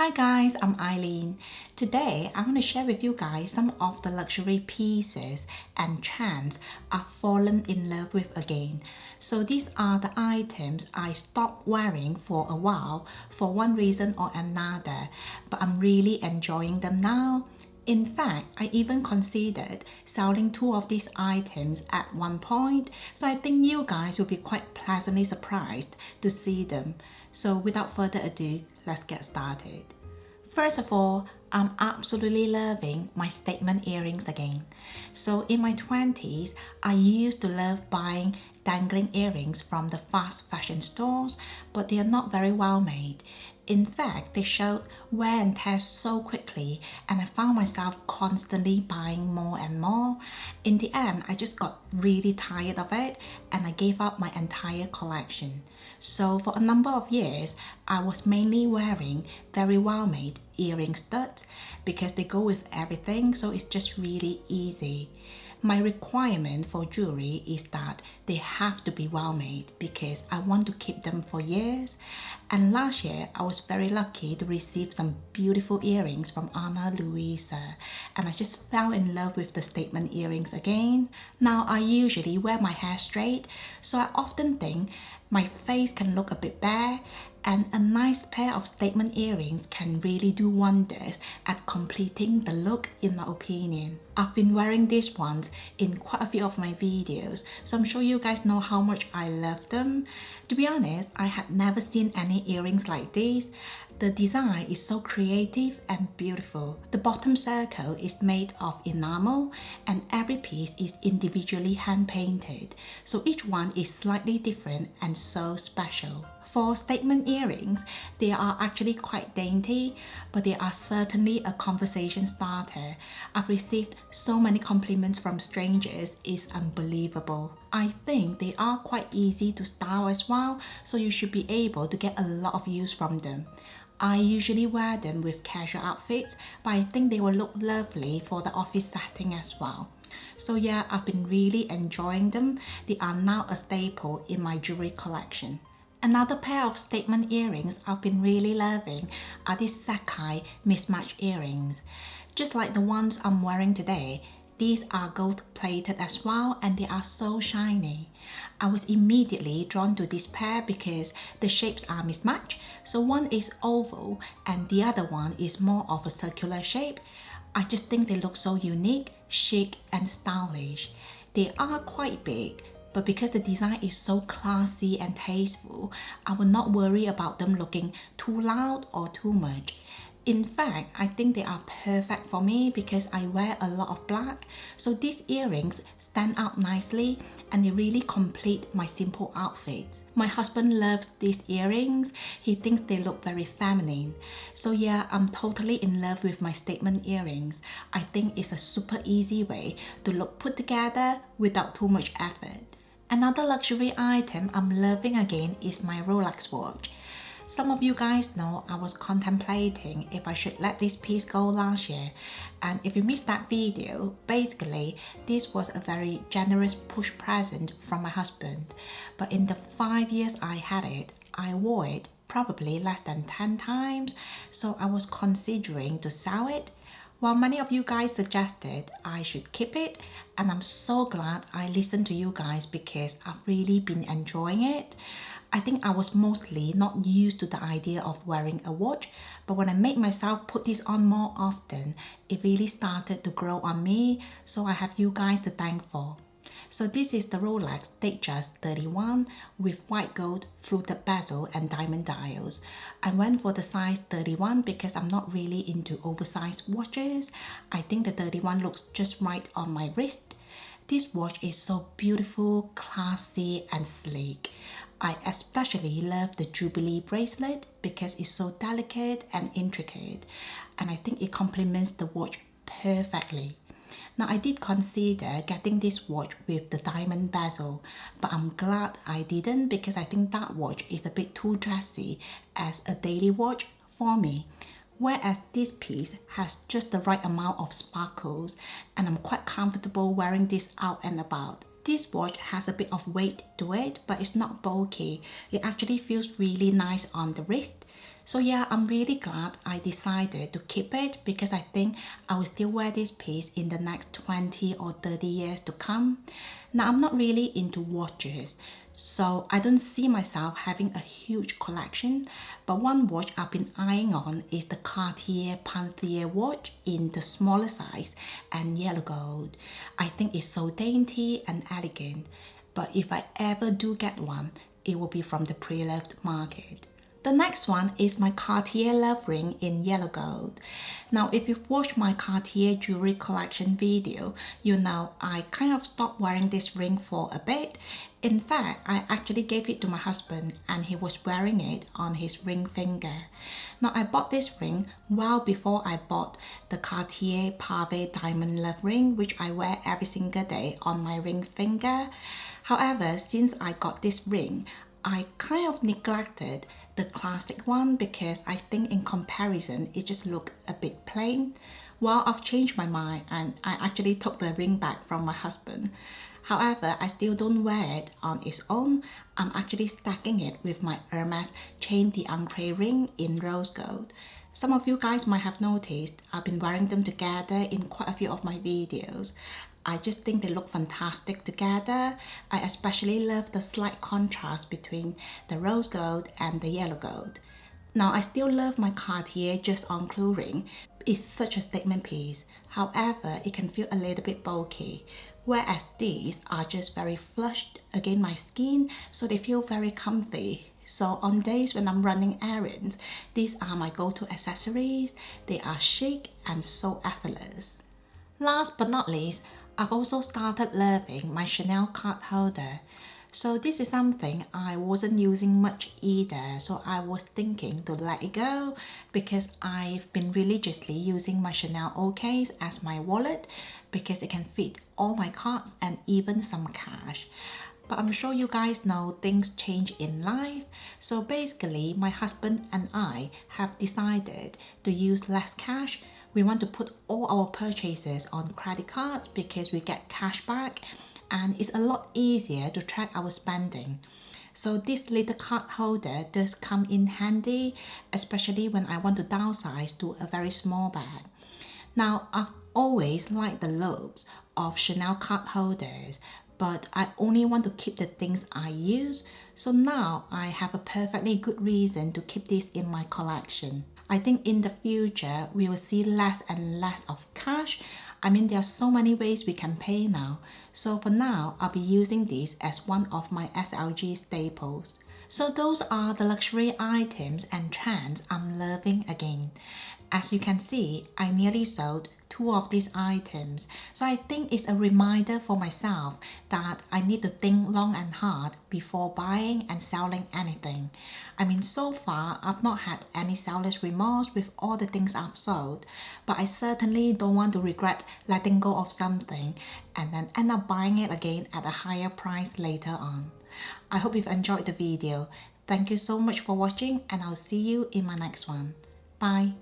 Hi guys, I'm Eileen. Today I want to share with you guys some of the luxury pieces and trends I've fallen in love with again. So these are the items I stopped wearing for a while for one reason or another, but I'm really enjoying them now. In fact, I even considered selling two of these items at one point, so I think you guys will be quite pleasantly surprised to see them. So without further ado, let's get started. First of all, I'm absolutely loving my statement earrings again. So in my 20s, I used to love buying dangling earrings from the fast fashion stores, but they are not very well made. In fact, they showed wear and tear so quickly, and I found myself constantly buying more and more. In the end, I just got really tired of it and I gave up my entire collection. So for a number of years, I was mainly wearing very well-made earring studs because they go with everything, so it's just really easy. My requirement for jewelry is that they have to be well made because I want to keep them for years. And last year, I was very lucky to receive some beautiful earrings from Ana Luisa, and I just fell in love with the statement earrings again. Now, I usually wear my hair straight, so I often think my face can look a bit bare, and a nice pair of statement earrings can really do wonders at completing the look, in my opinion. I've been wearing these ones in quite a few of my videos, so I'm sure you guys know how much I love them. To be honest, I had never seen any earrings like these. The design is so creative and beautiful. The bottom circle is made of enamel and every piece is individually hand painted, so each one is slightly different and so special. For statement earrings, they are actually quite dainty, but they are certainly a conversation starter. I've received so many compliments from strangers, it's unbelievable. I think they are quite easy to style as well, so you should be able to get a lot of use from them. I usually wear them with casual outfits, but I think they will look lovely for the office setting as well. So yeah, I've been really enjoying them. They are now a staple in my jewelry collection. Another pair of statement earrings I've been really loving are these Sakai mismatched earrings. Just like the ones I'm wearing today, these are gold plated as well and they are so shiny. I was immediately drawn to this pair because the shapes are mismatched. So one is oval and the other one is more of a circular shape. I just think they look so unique, chic and stylish. They are quite big, but because the design is so classy and tasteful, I will not worry about them looking too loud or too much. In fact, I think they are perfect for me because I wear a lot of black, so these earrings stand out nicely and they really complete my simple outfits. My husband loves these earrings. He thinks they look very feminine. So yeah, I'm totally in love with my statement earrings. I think it's a super easy way to look put together without too much effort. Another luxury item I'm loving again is my Rolex watch. Some of you guys know I was contemplating if I should let this piece go last year, and if you missed that video, basically this was a very generous push present from my husband. But in the 5 years I had it, I wore it probably less than 10 times, so I was considering to sell it. While many of you guys suggested I should keep it, and I'm so glad I listened to you guys because I've really been enjoying it. I think I was mostly not used to the idea of wearing a watch, but when I made myself put this on more often, it really started to grow on me, so I have you guys to thank for. So this is the Rolex Datejust 31 with white gold fluted bezel and diamond dials. I went for the size 31 because I'm not really into oversized watches. I think the 31 looks just right on my wrist. This watch is so beautiful, classy and sleek. I especially love the Jubilee bracelet because it's so delicate and intricate, and I think it complements the watch perfectly. Now I did consider getting this watch with the diamond bezel, but I'm glad I didn't because I think that watch is a bit too dressy as a daily watch for me. Whereas this piece has just the right amount of sparkles and I'm quite comfortable wearing this out and about. This watch has a bit of weight to it, but it's not bulky. It actually feels really nice on the wrist. So yeah, I'm really glad I decided to keep it because I think I will still wear this piece in the next 20 or 30 years to come. Now, I'm not really into watches, so I don't see myself having a huge collection, but one watch I've been eyeing on is the Cartier Panthère watch in the smaller size and yellow gold. I think it's so dainty and elegant, but if I ever do get one, it will be from the pre-loved market. The next one is my Cartier Love ring in yellow gold. Now, if you've watched my Cartier jewelry collection video, you know I kind of stopped wearing this ring for a bit. In fact, I actually gave it to my husband and he was wearing it on his ring finger. Now, I bought this ring well before I bought the Cartier Pavé Diamond Love ring, which I wear every single day on my ring finger. However, since I got this ring, I kind of neglected the classic one because I think in comparison it just looked a bit plain. Well, I've changed my mind and I actually took the ring back from my husband. However, I still don't wear it on its own. I'm actually stacking it with my Hermes Chain d'Ancre ring in rose gold. Some of you guys might have noticed I've been wearing them together in quite a few of my videos. I just think they look fantastic together. I especially love the slight contrast between the rose gold and the yellow gold. Now, I still love my Cartier Just Enclos ring. It's such a statement piece. However, it can feel a little bit bulky, whereas these are just very flushed against my skin, so they feel very comfy. So on days when I'm running errands, these are my go-to accessories. They are chic and so effortless. Last but not least, I've also started loving my Chanel card holder. So this is something I wasn't using much either, so I was thinking to let it go because I've been religiously using my Chanel O case as my wallet because it can fit all my cards and even some cash. But I'm sure you guys know things change in life. So basically, my husband and I have decided to use less cash. We want to put all our purchases on credit cards because we get cash back and it's a lot easier to track our spending. So this little card holder does come in handy, especially when I want to downsize to a very small bag. Now, I've always liked the looks of Chanel card holders, but I only want to keep the things I use. So now I have a perfectly good reason to keep this in my collection. I think in the future, we will see less and less of cash. I mean, there are so many ways we can pay now. So for now, I'll be using this as one of my SLG staples. So those are the luxury items and trends I'm loving again. As you can see, I nearly sold 2 of these items. So I think it's a reminder for myself that I need to think long and hard before buying and selling anything. I mean, so far, I've not had any seller's remorse with all the things I've sold, but I certainly don't want to regret letting go of something and then end up buying it again at a higher price later on. I hope you've enjoyed the video. Thank you so much for watching and I'll see you in my next one. Bye.